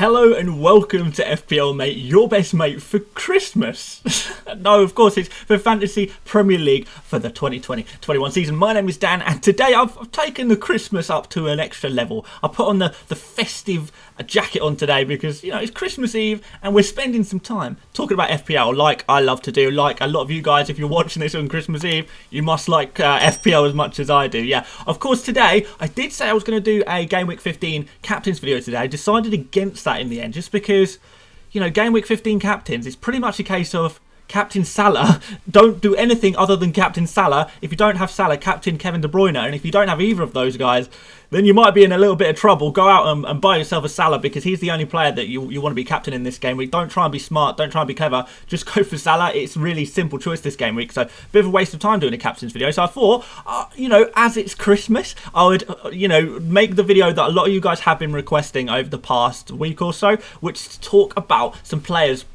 Hello and welcome to FPL, mate, your best mate for Christmas. No, of course, it's for Fantasy Premier League for the 2020-21 season. My name is Dan, and today I've taken the Christmas up to an extra level. I put on the festive jacket on today because, you know, it's Christmas Eve and we're spending some time talking about FPL like I love to do. Like a lot of you guys, if you're watching this on Christmas Eve, you must like FPL as much as I do. Yeah, of course, today I did say I was going to do a Game Week 15 captains video today. I decided against that in the end just because, you know, Game Week 15 captains is pretty much a case of Captain Salah, don't do anything other than Captain Salah. If you don't have Salah, Captain Kevin De Bruyne. And if you don't have either of those guys, then you might be in a little bit of trouble. Go out and buy yourself a Salah because he's the only player that you want to be captain in this game week. Don't try and be smart. Don't try and be clever. Just go for Salah. It's a really simple choice this game week. So a bit of a waste of time doing a captain's video. So I thought, you know, as it's Christmas, I would, you know, make the video that a lot of you guys have been requesting over the past week or so, which is to talk about some players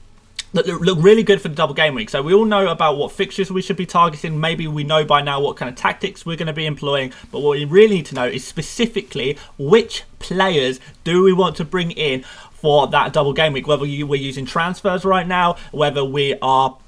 that look really good for the double game week. So we all know about what fixtures we should be targeting. Maybe we know by now what kind of tactics we're going to be employing. But what we really need to know is specifically which players do we want to bring in for that double game week. Whether we're using transfers right now, whether we are...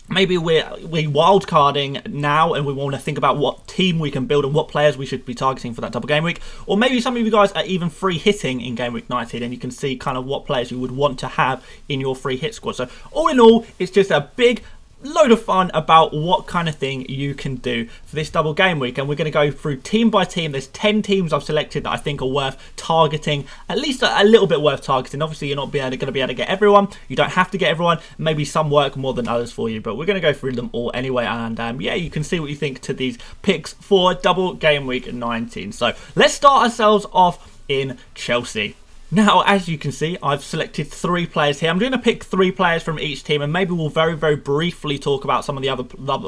Maybe we're wildcarding now and we want to think about what team we can build and what players we should be targeting for that double game week. Or maybe some of you guys are even free hitting in Game Week 19 and you can see kind of what players you would want to have in your free hit squad. So all in all, it's just a big load of fun about what kind of thing you can do for this double game week, and we're going to go through team by team. There's 10 teams I've selected that I think are worth targeting, at least a little bit worth targeting. Obviously you're not going to be able to get everyone, you don't have to get everyone, maybe some work more than others for you, but we're going to go through them all anyway, and yeah, you can see what you think to these picks for double game week 19. So let's start ourselves off in Chelsea. Now, as you can see, I've selected 3 players here. I'm going to pick 3 players from each team, and maybe we'll very, very briefly talk about some of the other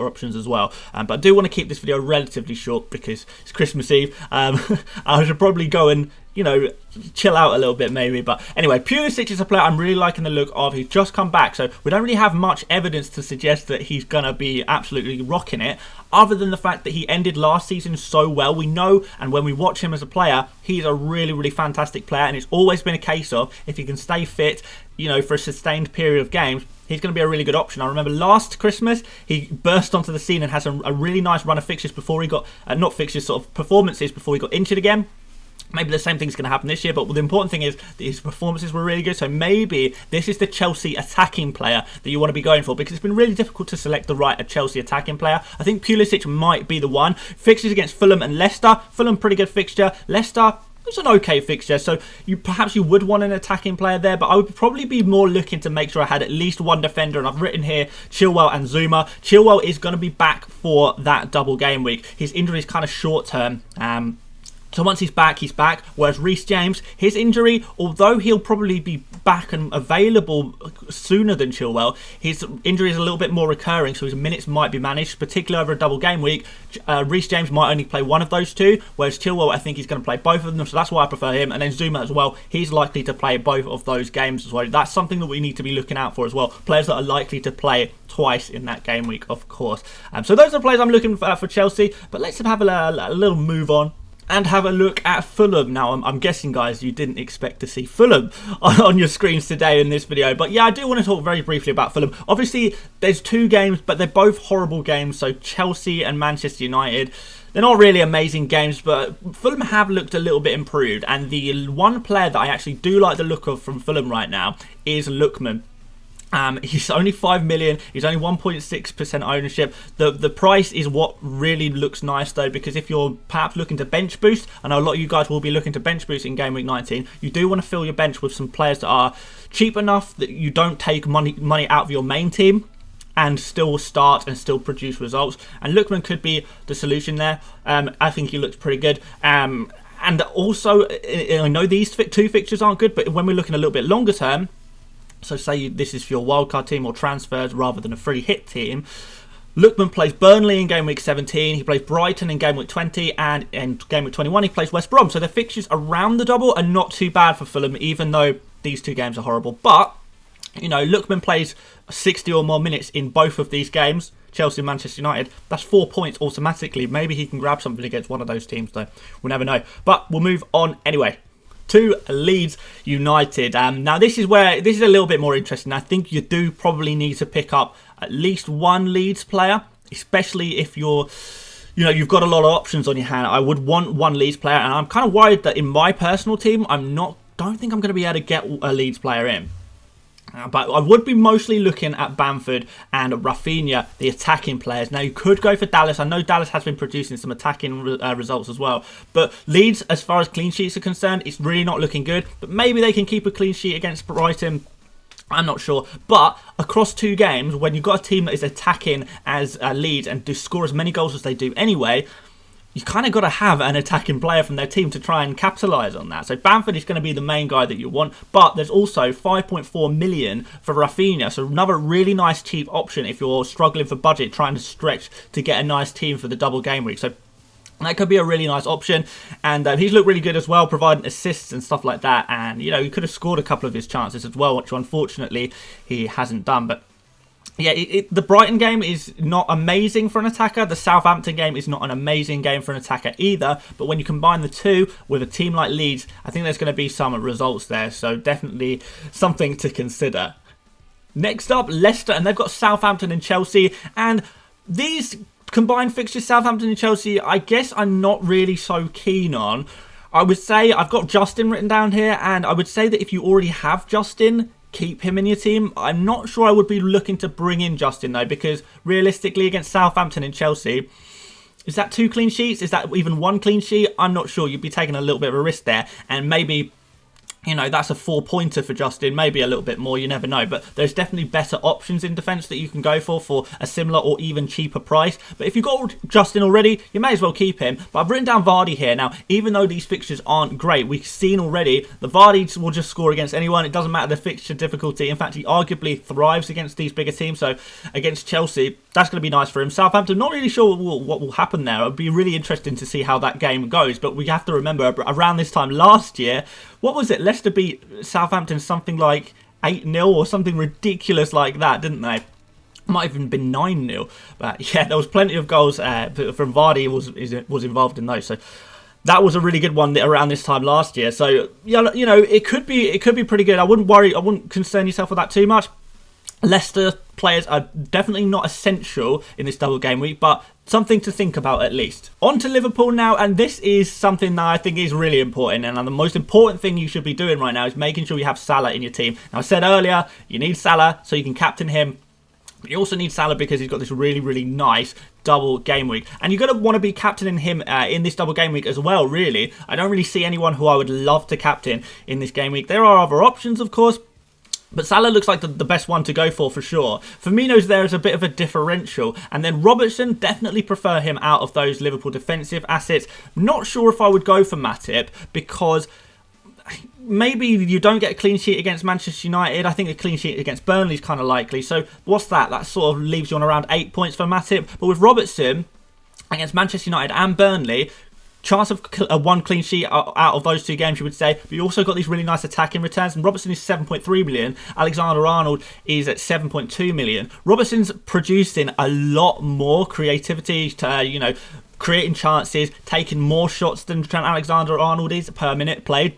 options as well. But I do want to keep this video relatively short because it's Christmas Eve. I should probably go and, you know, chill out a little bit maybe. But anyway, Pulisic is a player I'm really liking the look of. He's just come back, so we don't really have much evidence to suggest that he's going to be absolutely rocking it, other than the fact that he ended last season so well. We know, and when we watch him as a player, he's a really, really fantastic player, and it's always been a case of if he can stay fit, you know, for a sustained period of games, he's going to be a really good option. I remember last Christmas, he burst onto the scene and has a really nice run of fixtures before he got, not fixtures, sort of performances before he got injured again. Maybe the same thing's going to happen this year, but the important thing is that his performances were really good. So maybe this is the Chelsea attacking player that you want to be going for, because it's been really difficult to select the right Chelsea attacking player. I think Pulisic might be the one. Fixtures against Fulham and Leicester. Fulham, pretty good fixture. Leicester, it's an okay fixture, so perhaps you would want an attacking player there, but I would probably be more looking to make sure I had at least one defender, and I've written here Chilwell and Zuma. Chilwell is going to be back for that double game week. His injury is kind of short term. So once he's back, whereas Reece James, his injury, although he'll probably be back and available sooner than Chilwell, his injury is a little bit more recurring, so his minutes might be managed, particularly over a double game week. Reece James might only play one of those two, whereas Chilwell, I think he's going to play both of them, so that's why I prefer him. And then Zuma as well, he's likely to play both of those games as well. That's something that we need to be looking out for as well. Players that are likely to play twice in that game week, of course. So those are the players I'm looking for Chelsea, but let's have a little move on and have a look at Fulham. Now, I'm guessing, guys, you didn't expect to see Fulham on your screens today in this video. But yeah, I do want to talk very briefly about Fulham. Obviously, there's 2 games, but they're both horrible games. So Chelsea and Manchester United, they're not really amazing games, but Fulham have looked a little bit improved. And the one player that I actually do like the look of from Fulham right now is Lookman. He's only 5 million. He's only 1.6% ownership. The price is what really looks nice though, because if you're perhaps looking to bench boost, I know a lot of you guys will be looking to bench boost in Game Week 19, you do want to fill your bench with some players that are cheap enough that you don't take money out of your main team and still start and still produce results. And Lookman could be the solution there. I think he looks pretty good. And also, I know these 2 fixtures aren't good, but when we're looking a little bit longer term, so say this is for your wildcard team or transfers rather than a free hit team, Lookman plays Burnley in Game Week 17, he plays Brighton in Game Week 20, and in Game Week 21 he plays West Brom. So the fixtures around the double are not too bad for Fulham, even though these 2 games are horrible. But, you know, Lookman plays 60 or more minutes in both of these games, Chelsea and Manchester United. That's 4 points automatically. Maybe he can grab something against one of those teams though. We'll never know. But we'll move on anyway. to Leeds United. Now this is a little bit more interesting. I think you do probably need to pick up at least one Leeds player, especially if you've got a lot of options on your hand. I would want one Leeds player, and I'm kind of worried that in my personal team, don't think I'm going to be able to get a Leeds player in. But I would be mostly looking at Bamford and Rafinha, the attacking players. Now, you could go for Dallas. I know Dallas has been producing some attacking results as well. But Leeds, as far as clean sheets are concerned, it's really not looking good. But maybe they can keep a clean sheet against Brighton. I'm not sure. But across 2 games, when you've got a team that is attacking as Leeds and do score as many goals as they do anyway, you kind of got to have an attacking player from their team to try and capitalise on that. So Bamford is going to be the main guy that you want, but there's also 5.4 million for Rafinha, so another really nice cheap option if you're struggling for budget, trying to stretch to get a nice team for the double game week. So that could be a really nice option, and he's looked really good as well, providing assists and stuff like that, and he could have scored a couple of his chances as well, which unfortunately he hasn't done. But yeah, the Brighton game is not amazing for an attacker. The Southampton game is not an amazing game for an attacker either. But when you combine the two with a team like Leeds, I think there's going to be some results there. So definitely something to consider. Next up, Leicester, and they've got Southampton and Chelsea. And these combined fixtures, Southampton and Chelsea, I guess I'm not really so keen on. I would say I've got Justin written down here, and I would say that if you already have Justin, keep him in your team. I'm not sure I would be looking to bring in Justin though, because realistically against Southampton and Chelsea, is that 2 clean sheets? Is that even 1 clean sheet? I'm not sure. You'd be taking a little bit of a risk there, and maybe that's a 4-pointer for Justin, maybe a little bit more, you never know. But there's definitely better options in defence that you can go for a similar or even cheaper price. But if you've got Justin already, you may as well keep him. But I've written down Vardy here. Now, even though these fixtures aren't great, we've seen already the Vardy will just score against anyone. It doesn't matter the fixture difficulty. In fact, he arguably thrives against these bigger teams. So against Chelsea, that's going to be nice for him. Southampton, not really sure what will happen there. It would be really interesting to see how that game goes. But we have to remember, around this time last year, what was it? Leicester beat Southampton something like 8-0 or something ridiculous like that, didn't they? Might have even been 9-0. But yeah, there was plenty of goals from Vardy was involved in those. So that was a really good one around this time last year. So it could be pretty good. I wouldn't worry. I wouldn't concern yourself with that too much. Leicester players are definitely not essential in this double game week, but something to think about at least. On to Liverpool now, and this is something that I think is really important, and the most important thing you should be doing right now is making sure you have Salah in your team. Now, I said earlier, you need Salah so you can captain him. But you also need Salah because he's got this really, really nice double game week. And you're going to want to be captaining him in this double game week as well, really. I don't really see anyone who I would love to captain in this game week. There are other options, of course, but Salah looks like the best one to go for sure. Firmino's there as a bit of a differential. And then Robertson, definitely prefer him out of those Liverpool defensive assets. Not sure if I would go for Matip, because maybe you don't get a clean sheet against Manchester United. I think a clean sheet against Burnley is kind of likely. So what's that? That sort of leaves you on around 8 points for Matip. But with Robertson against Manchester United and Burnley, chance of a 1 clean sheet out of those 2 games, you would say. But you also got these really nice attacking returns. And Robertson is 7.3 million. Alexander-Arnold is at 7.2 million. Robertson's producing a lot more creativity to, creating chances, taking more shots than Trent Alexander-Arnold is per minute played.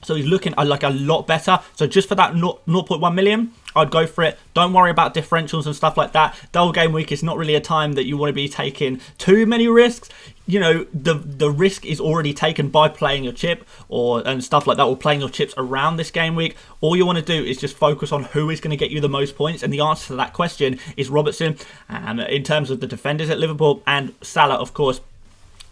So he's looking like a lot better. So just for that 0.1 million, I'd go for it. Don't worry about differentials and stuff like that. Double game week is not really a time that you want to be taking too many risks. The risk is already taken by playing your chip and stuff like that, or playing your chips around this game week. All you want to do is just focus on who is going to get you the most points, and the answer to that question is Robertson. In terms of the defenders at Liverpool, and Salah, of course.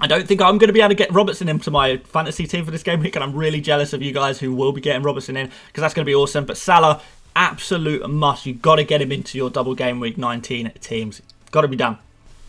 I don't think I'm going to be able to get Robertson into my fantasy team for this game week, and I'm really jealous of you guys who will be getting Robertson in, because that's going to be awesome. But Salah, absolute must. You've got to get him into your double game week 19 teams. Got to be done.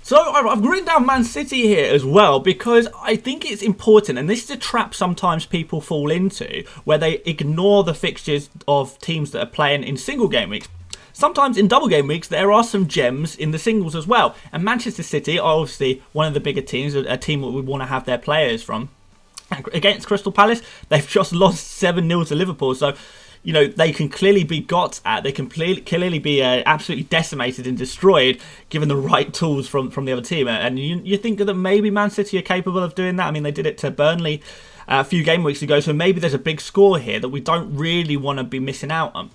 So I've written down Man City here as well, because I think it's important, and this is a trap sometimes people fall into, where they ignore the fixtures of teams that are playing in single game weeks. Sometimes in double game weeks, there are some gems in the singles as well. And Manchester City are obviously one of the bigger teams, a team that we want to have their players from. And against Crystal Palace, they've just lost 7-0 to Liverpool. So, they can clearly be got at. They can clearly be absolutely decimated and destroyed, given the right tools from the other team. And you think that maybe Man City are capable of doing that? I mean, they did it to Burnley a few game weeks ago, so maybe there's a big score here that we don't really want to be missing out on.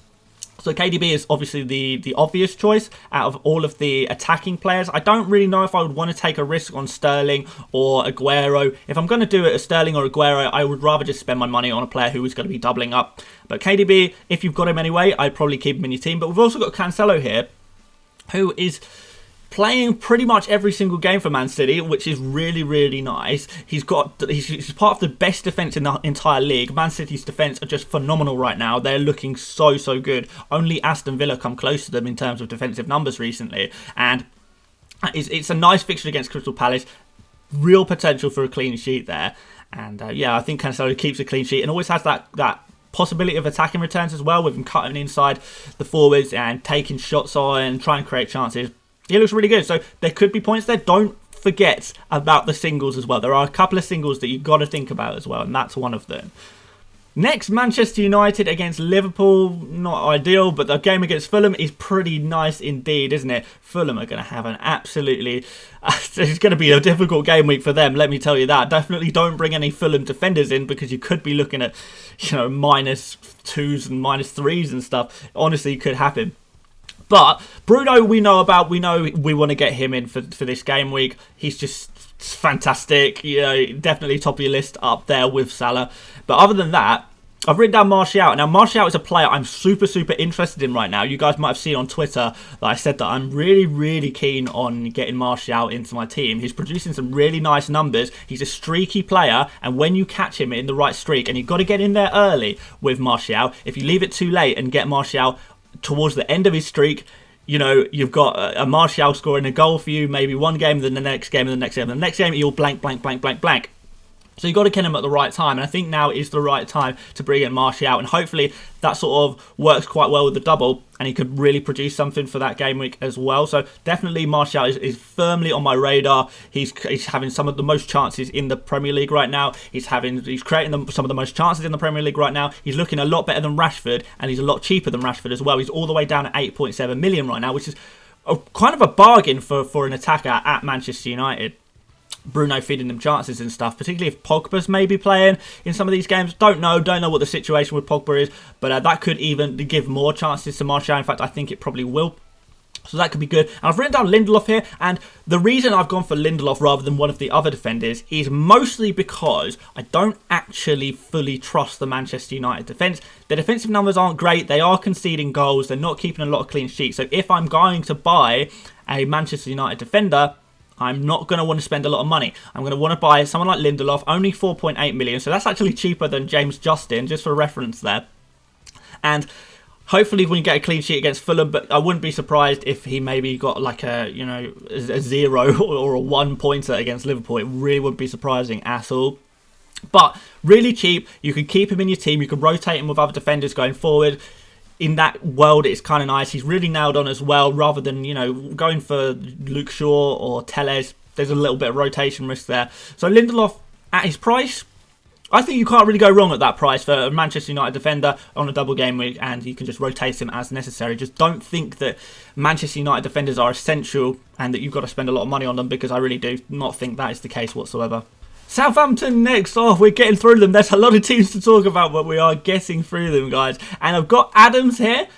So KDB is obviously the obvious choice out of all of the attacking players. I don't really know if I would want to take a risk on Sterling or Aguero. If I'm going to do it as Sterling or Aguero, I would rather just spend my money on a player who is going to be doubling up. But KDB, if you've got him anyway, I'd probably keep him in your team. But we've also got Cancelo here, who is playing pretty much every single game for Man City, which is really, really nice. He's part of the best defence in the entire league. Man City's defence are just phenomenal right now. They're looking so, so good. Only Aston Villa come close to them in terms of defensive numbers recently. And it's a nice fixture against Crystal Palace. Real potential for a clean sheet there. And yeah, I think Cancelo keeps a clean sheet and always has that possibility of attacking returns as well, with him cutting inside the forwards and taking shots on and trying to create chances. He looks really good, so there could be points there. Don't forget about the singles as well. There are a couple of singles that you've got to think about as well, and that's one of them. Next, Manchester United against Liverpool. Not ideal, but the game against Fulham is pretty nice indeed, isn't it? Fulham are going to have an absolutely... it's going to be a difficult game week for them, let me tell you that. Definitely don't bring any Fulham defenders in, because you could be looking at, -2s and -3s and stuff. Honestly, it could happen. But Bruno, we know we want to get him in for this game week. He's just fantastic. Definitely top of your list, up there with Salah. But other than that, I've written down Martial. Now, Martial is a player I'm super, super interested in right now. You guys might have seen on Twitter that I said that I'm really, really keen on getting Martial into my team. He's producing some really nice numbers. He's a streaky player, and when you catch him in the right streak, and you've got to get in there early with Martial, if you leave it too late and get Martial towards the end of his streak, you've got a Martial scoring a goal for you, maybe one game, then the next game, and the next game, and the next game, you'll blank, blank, blank, blank, blank. So you've got to get him at the right time, and I think now is the right time to bring in Martial, and hopefully that sort of works quite well with the double, and he could really produce something for that game week as well. So definitely Martial is firmly on my radar. He's having some of the most chances in the Premier League right now. He's creating some of the most chances in the Premier League right now. He's looking a lot better than Rashford, and he's a lot cheaper than Rashford as well. He's all the way down at 8.7 million right now, which is kind of a bargain for an attacker at Manchester United. Bruno feeding them chances and stuff, particularly if Pogba's maybe playing in some of these games. Don't know what the situation with Pogba is, but that could even give more chances to Martial. In fact, I think it probably will. So that could be good. And I've written down Lindelof here, and the reason I've gone for Lindelof rather than one of the other defenders is mostly because I don't actually fully trust the Manchester United defence. Their defensive numbers aren't great. They are conceding goals. They're not keeping a lot of clean sheets. So if I'm going to buy a Manchester United defender, I'm not going to want to spend a lot of money. I'm going to want to buy someone like Lindelof, only 4.8 million. So that's actually cheaper than James Justin, just for reference there. And hopefully we can get a clean sheet against Fulham, but I wouldn't be surprised if he maybe got like a 0 or a 1 pointer against Liverpool. It really wouldn't be surprising at all. But really cheap. You can keep him in your team. You can rotate him with other defenders going forward. In that world, it's kind of nice. He's really nailed on as well, rather than, going for Luke Shaw or Telles. There's a little bit of rotation risk there. So Lindelof, at his price, I think you can't really go wrong at that price for a Manchester United defender on a double game week, and you can just rotate him as necessary. Just don't think that Manchester United defenders are essential and that you've got to spend a lot of money on them, because I really do not think that is the case whatsoever. Southampton next. We're getting through them. There's a lot of teams to talk about, but we are getting through them, guys. And I've got Adams here.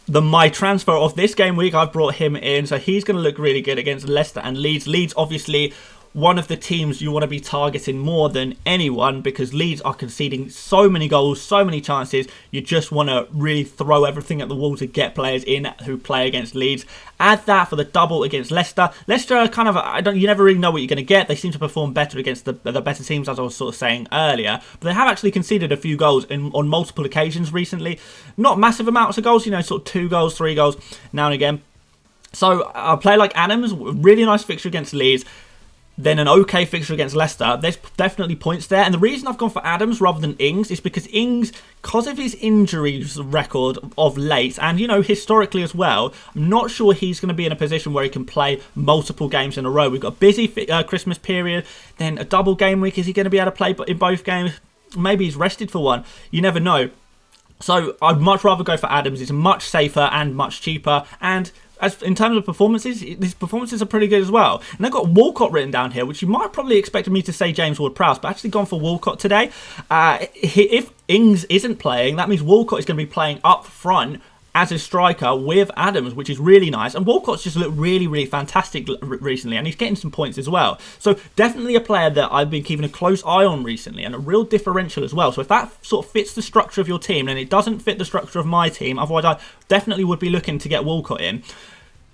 My transfer of this game week, I've brought him in. So he's going to look really good against Leicester and Leeds. Leeds, obviously, one of the teams you want to be targeting more than anyone, because Leeds are conceding so many goals, so many chances. You just want to really throw everything at the wall to get players in who play against Leeds. Add that for the double against Leicester. Leicester are kind of, you never really know what you're going to get. They seem to perform better against the better teams, as I was sort of saying earlier. But they have actually conceded a few goals on multiple occasions recently. Not massive amounts of goals, sort of 2 goals, 3 goals now and again. So a player like Adams, really nice fixture against Leeds. Then an okay fixture against Leicester. There's definitely points there. And the reason I've gone for Adams rather than Ings is because Ings, because of his injuries record of late, and, historically as well, I'm not sure he's going to be in a position where he can play multiple games in a row. We've got a busy Christmas period, then a double game week. Is he going to be able to play in both games? Maybe he's rested for one. You never know. So I'd much rather go for Adams. It's much safer and much cheaper. And as in terms of performances, his performances are pretty good as well. And I've got Walcott written down here, which you might probably expected me to say James Ward-Prowse, but actually gone for Walcott today. If Ings isn't playing, that means Walcott is going to be playing up front as a striker with Adams, which is really nice. And Walcott's just looked really, really fantastic recently, and he's getting some points as well. So definitely a player that I've been keeping a close eye on recently, and a real differential as well. So if that sort of fits the structure of your team, and it doesn't fit the structure of my team, otherwise I definitely would be looking to get Walcott in.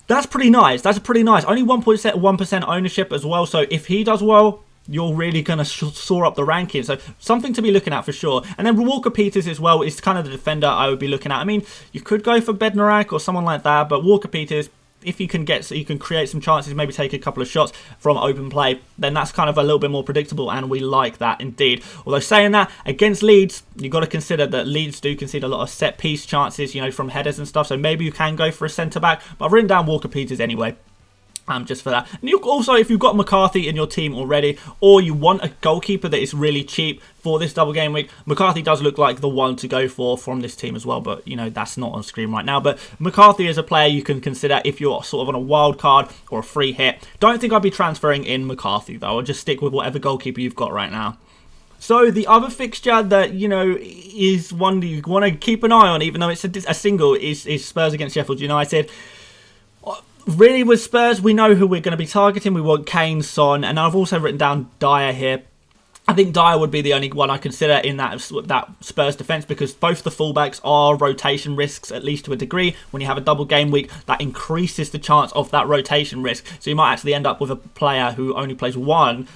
That's pretty nice. That's pretty nice. Only 1.1% ownership as well. So if he does well, you're really going to soar up the rankings. So something to be looking at for sure. And then Walker-Peters as well is kind of the defender I would be looking at. I mean, you could go for Bednarak or someone like that, but Walker-Peters, if you can get, so you can create some chances, maybe take a couple of shots from open play, then that's kind of a little bit more predictable, and we like that indeed. Although saying that, against Leeds, you've got to consider that Leeds do concede a lot of set-piece chances, you know, from headers and stuff, so maybe you can go for a centre-back, but I've written down Walker-Peters anyway. Just for that. And you also, if you've got McCarthy in your team already, or you want a goalkeeper that is really cheap for this double game week, McCarthy does look like the one to go for from this team as well, but you know, that's not on screen right now. But McCarthy is a player you can consider if you're sort of on a wild card or a free hit. Don't think I'd be transferring in McCarthy though. I'll just stick with whatever goalkeeper you've got right now. So the other fixture that, you know, is one that you want to keep an eye on, even though it's a single, is Spurs against Sheffield United. Really, with Spurs, we know who we're going to be targeting. We want Kane, Son, and I've also written down Dyer here. I think Dyer would be the only one I consider in that Spurs defence, because both the fullbacks are rotation risks, at least to a degree. When you have a double game week, that increases the chance of that rotation risk. So you might actually end up with a player who only plays one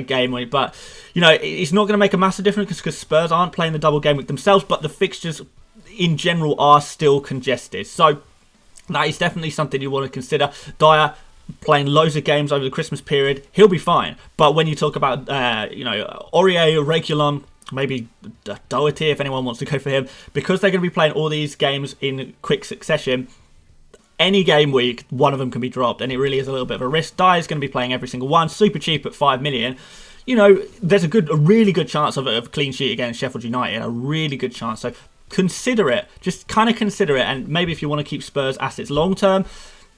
game week. But, you know, it's not going to make a massive difference because Spurs aren't playing the double game week themselves, but the fixtures in general are still congested. So that is definitely something you want to consider. Dyer playing loads of games over the Christmas period, he'll be fine. But when you talk about, you know, Aurier, Reguilon, maybe Doherty, if anyone wants to go for him, because they're going to be playing all these games in quick succession, any game week, one of them can be dropped, and it really is a little bit of a risk. Dyer's going to be playing every single one, super cheap at 5 million. You know, there's a really good chance of a clean sheet against Sheffield United, a really good chance. So consider it, just kind of consider it, and maybe if you want to keep Spurs assets long term,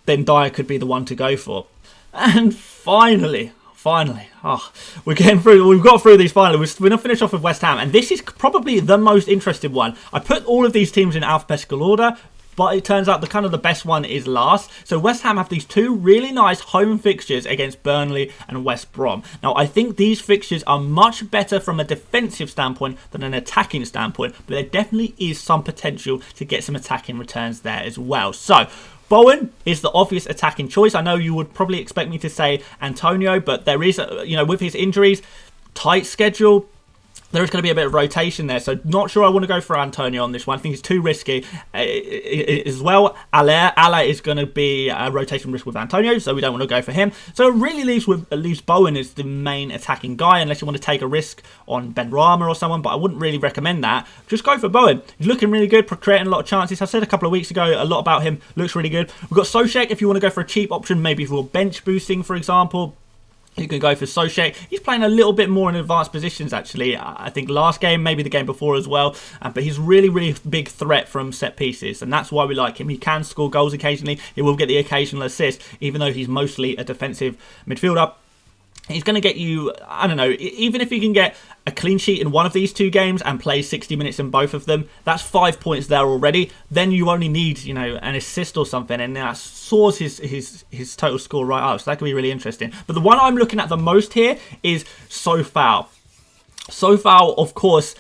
then Dyer could be the one to go for. And finally, we're getting through. We've got through these finally. We're going to finish off with West Ham, and this is probably the most interesting one. I put all of these teams in alphabetical order, but it turns out the best one is last. So West Ham have these two really nice home fixtures against Burnley and West Brom. Now, I think these fixtures are much better from a defensive standpoint than an attacking standpoint, but there definitely is some potential to get some attacking returns there as well. So Bowen is the obvious attacking choice. I know you would probably expect me to say Antonio, but there is, you know, with his injuries, tight schedule, there is going to be a bit of rotation there, so not sure I want to go for Antonio on this one. I think it's too risky as well. Aller is going to be a rotation risk with Antonio, so we don't want to go for him. So it really leaves Bowen as the main attacking guy, unless you want to take a risk on Benrahma or someone, but I wouldn't really recommend that. Just go for Bowen. He's looking really good, creating a lot of chances. I said a couple of weeks ago a lot about him. Looks really good. We've got Soucek if you want to go for a cheap option, maybe for bench boosting, for example. You can go for Soucek. He's playing a little bit more in advanced positions, actually. I think last game, maybe the game before as well. But he's really, really big threat from set pieces, and that's why we like him. He can score goals occasionally. He will get the occasional assist, even though he's mostly a defensive midfielder. He's going to get you, I don't know, even if he can get a clean sheet in one of these two games and play 60 minutes in both of them, that's 5 points there already. Then you only need, you know, an assist or something, and that soars his total score right up. So that could be really interesting. But the one I'm looking at the most here is Southampton. Southampton, of course,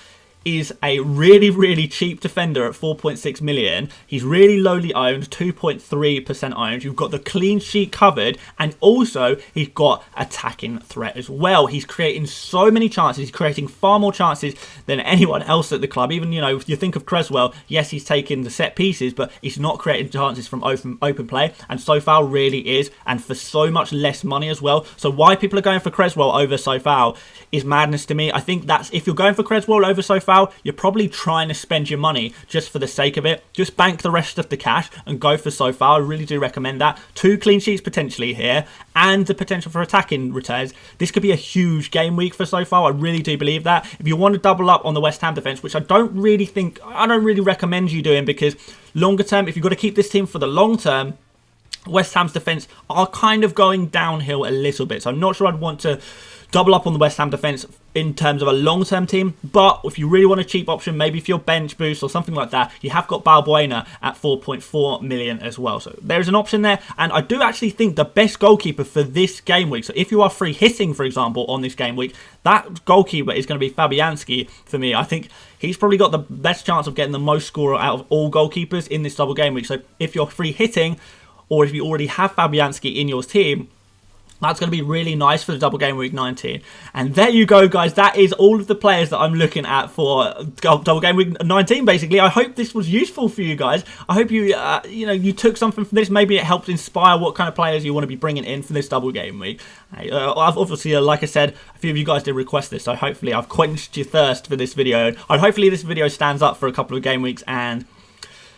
is a really, really cheap defender at 4.6 million. He's really lowly owned, 2.3% owned. You've got the clean sheet covered, and also he's got attacking threat as well. He's creating so many chances. He's creating far more chances than anyone else at the club. Even, you know, if you think of Creswell, yes, he's taking the set pieces, but he's not creating chances from open play, and Southampton really is, and for so much less money as well. So why people are going for Creswell over Southampton is madness to me. I think that's, if you're going for Creswell over Southampton, you're probably trying to spend your money just for the sake of it. Just bank the rest of the cash and go for Southampton. I really do recommend that. 2 clean sheets potentially here, and the potential for attacking returns. This could be a huge game week for Southampton. I really do believe that. If you want to double up on the West Ham defence, which I don't really recommend you doing, because longer term, if you've got to keep this team for the long term, West Ham's defence are kind of going downhill a little bit. So I'm not sure I'd want to double up on the West Ham defence in terms of a long-term team. But if you really want a cheap option, maybe if you're bench boost or something like that, you have got Balbuena at 4.4 million as well. So there's an option there. And I do actually think the best goalkeeper for this game week, so if you are free hitting, for example, on this game week, that goalkeeper is going to be Fabianski for me. I think he's probably got the best chance of getting the most score out of all goalkeepers in this double game week. So if you're free hitting, or if you already have Fabianski in your team, that's going to be really nice for the double game week 19. And there you go, guys. That is all of the players that I'm looking at for double game week 19, basically. I hope this was useful for you guys. I hope you, you took something from this. Maybe it helped inspire what kind of players you want to be bringing in for this double game week. I've obviously, like I said, a few of you guys did request this, so hopefully I've quenched your thirst for this video. And hopefully this video stands up for a couple of game weeks, and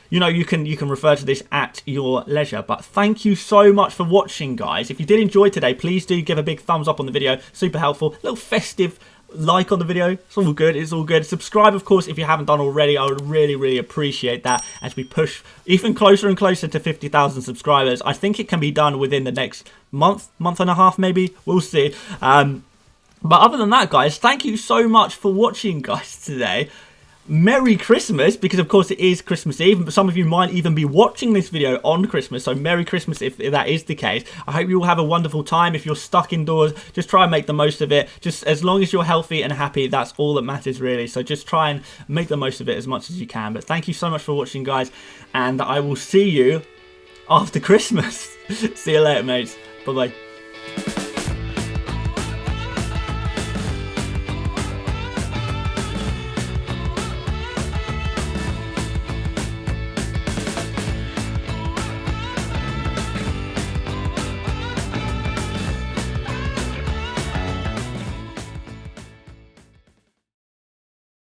you can refer to this at your leisure. But thank you so much for watching, guys. If you did enjoy today, please do give a big thumbs up on the video. Super helpful. A little festive like on the video. It's all good. It's all good. Subscribe, of course, if you haven't done already. I would really, really appreciate that as we push even closer and closer to 50,000 subscribers. I think it can be done within the next month and a half, maybe. We'll see. But other than that, guys, thank you so much for watching, guys, today. Merry Christmas, because of course it is Christmas Eve, but some of you might even be watching this video on Christmas, so Merry Christmas if that is the case. I hope you all have a wonderful time. If you're stuck indoors, just try and make the most of it. Just as long as you're healthy and happy, that's all that matters, really. So just try and make the most of it as much as you can. But thank you so much for watching, guys, and I will see you after Christmas. See you later, mates. Bye-bye.